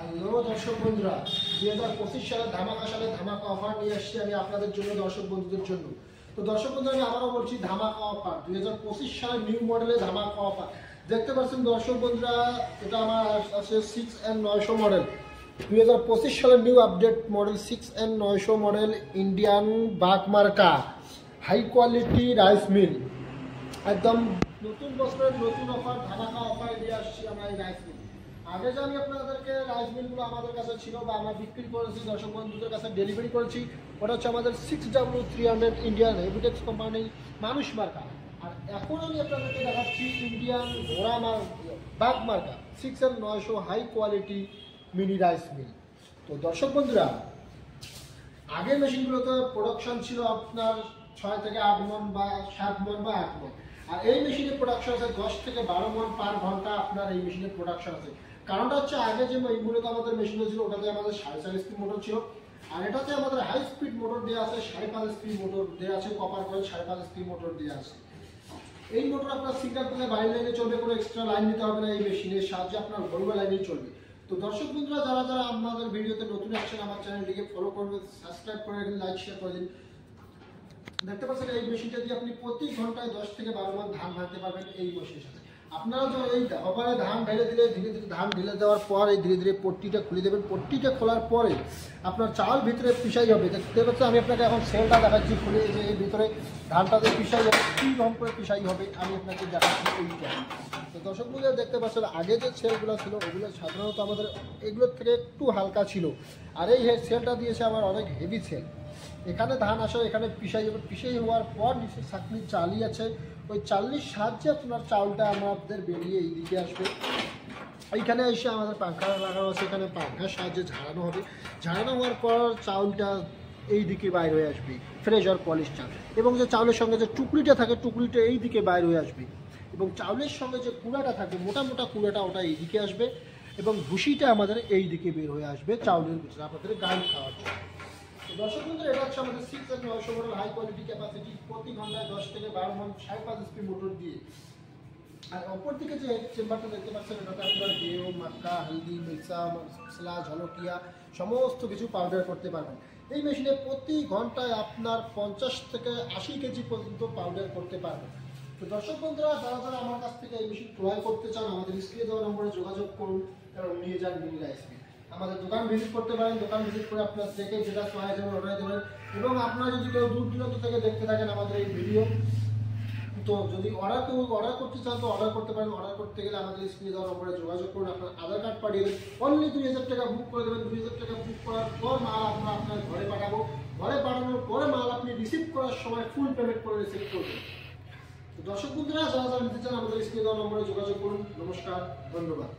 Hello দর্শক বন্ধুরা, 2025 সালে ধামাকা অফার নিয়ে আসছি আমি আপনাদের জন্য, দর্শক বন্ধুদের জন্য। তো দর্শক বন্ধুরা, আমি আবারও বলছি ধামাকা অফার 2025 সালের নিউ মডেলে ধামাকা অফার। দেখতে পাচ্ছেন দর্শক বন্ধুরা, এটা আমার আছে 6N900 মডেল, 2025 সালের new update model 6N900 model, Indian বাঘ মার্কা হাই কোয়ালিটি রাইস মিল। একদম নতুন বছরের নতুন অফার, ধামাকা অফার নিয়ে আসছি আমরা এই রাইস মিল। আগে যে আমি আপনাদেরকে রাইস মিলগুলো আমাদের কাছে ছিল বা আমরা বিক্রি করেছি, দর্শক বন্ধুদের কাছে ডেলিভারি করেছি, ওটা হচ্ছে আমাদের 6W300 ইন্ডিয়ান হেভিটেক্স কোম্পানি মানুষ মার্কা। আর এখন আমি আপনাদেরকে দেখাচ্ছি ইন্ডিয়ান বাঘ মার্কা 6N900 high quality mini rice mill. তো দর্শক বন্ধুরা, আগের মেশিনগুলোতে প্রোডাকশন ছিল আপনার 6 থেকে 8 মন বা 7 মন বা 8 মন, আর এই মেশিনের প্রোডাকশন আছে 10 থেকে 12 মন পার ঘন্টা। আপনার এই মেশিনের প্রোডাকশন আছে, কারণটা হচ্ছে আগে যে মূলত আমাদের মেশিনটা ছিল ওটাতে আমাদের 4.5 স্পিড মোটর ছিল, আর এটাতে আমাদের হাই স্পিড মোটর দেওয়া আছে, 5.5 স্পিড মোটর দেওয়া আছে, কপার কয়েল 5.5 স্পিড মোটর দেওয়া আছে। এই মোটর আপনার সিঙ্গেল পেলে বাইরের লাইনে চলবে, কোনো এক্সট্রা লাইন নিতে হবে না, এই মেশিনের সাহায্যে আপনার ঘরোয়া লাইনেই চলবে। তো দর্শক বন্ধুরা, যারা যারা আমাদের ভিডিওতে নতুন আসছেন, আমার চ্যানেলটিকে ফলো করবেন, সাবস্ক্রাইব করে রাখবেন, লাইক শেয়ার করে দিন। দেখতে পাচ্ছেন এই মেশিনটা দিয়ে আপনি প্রতি ঘন্টায় 10 থেকে 12 মণ ধান ভাঙতে পারবেন এই মেশিনের সাথে। আপনারা তো এই ওভারে ধান ঢেলে দিলে ধীরে ধীরে ধান ঢেলে দেওয়ার পর এই ধীরে ধীরে পট্টিটা খুলে দেবেন। পট্টিটা খোলার পরে আপনার চাল ভিতরে পিসাই হবে। দেখতে পাচ্ছেন আমি আপনাকে এখন সেলটা দেখাচ্ছি খুলে, যে এই ভিতরে ধানটাতে পিসাই হবে, কী রকম করে পিসাই হবে আমি আপনাকে দেখাচ্ছি এইটা। তো দর্শক বন্ধুরা, দেখতে পাচ্ছেন আগে যে সেলগুলো ছিল ওগুলো সাধারণত আমাদের এগুলোর থেকে একটু হালকা ছিল, আর এই সেলটা দিয়েছে আমার অনেক হেভি সেল। এখানে ধান আসে, এখানে পিসাই হবে, পিসাই হওয়ার পর নিচে চাকনি চালি আছে, ওই চালনির সাহায্যে আপনার চাউলটা আমাদের বেরিয়ে এইদিকে আসবে। এইখানে এসে আমাদের পাঙ্খা লাগানো আছে, এখানে পাঙ্খার সাহায্যে ঝাড়ানো হবে। ঝাড়ানো হওয়ার পর চাউলটা এই দিকে বাইর হয়ে আসবে, ফ্রেশ আর পলিশ চাল। এবং যে চাউলের সঙ্গে যে টুকরিটা থাকে, টুকরিটা এই দিকে বাইর হয়ে আসবে, এবং চাউলের সঙ্গে যে কুড়াটা থাকে মোটা মোটা কুড়াটা, ওটা এই দিকে আসবে, এবং ভুসিটা আমাদের এই দিকে বের হয়ে আসবে চাউলের ভিতরে আপনাদের গান খাওয়ার জন্য। দর্শক বন্ধু, এটা হচ্ছে আমাদের 6N900 model high quality capacity, প্রতি ঘন্টায় 10 থেকে 12 মণ 5.5 স্পিড মোটর দিয়ে। আর অপর দিকে যে চেম্বারটা দেখতে পাচ্ছেন, এটাতে আপনার গেও, মাক্কা, হলদি, মির্চা মশলা, ঝলকিয়া সমস্ত কিছু পাউডার করতে পারবেন। এই মেশিনে প্রতি ঘন্টায় আপনার 50 থেকে 80 কেজি পর্যন্ত পাউডার করতে পারবেন। তো দর্শক বন্ধুরা, যারা যারা আমার কাছ থেকে এই মেশিন ক্রয় করতে চান, আমাদের স্ক্রিনে দেওয়া নম্বরে যোগাযোগ করুন এবং নিয়ে যান মিনি রাইস মিল। আমাদের দোকান ভিজিট করতে পারেন, দোকান ভিজিট করে আপনার দেখে যেটা চয়েস হবে ওটাই দেবেন। এবং আপনারা যদি কেউ দূর দূরান্ত থেকে দেখতে থাকেন আমাদের এই ভিডিও, তো যদি অর্ডার করতে চান তো অর্ডার করতে পারেন। অর্ডার করতে গেলে আমাদের স্ক্রিনে দেওয়া নম্বরে যোগাযোগ করুন, আপনার আধার কার্ড পাঠিয়ে দেবেন, অনলি 2000 টাকা বুক করে দেবেন। 2000 টাকা বুক করার পর মাল আমরা আপনার ঘরে পাঠাবো। ঘরে পাঠানোর পরে মাল আপনি রিসিভ করার সময় ফুল পেমেন্ট করে রিসিভ করবেন। তো দর্শক বন্ধুরা, যারা যারা নিতে চান আমাদের স্ক্রিনে দেওয়া নম্বরে যোগাযোগ করুন। নমস্কার, ধন্যবাদ।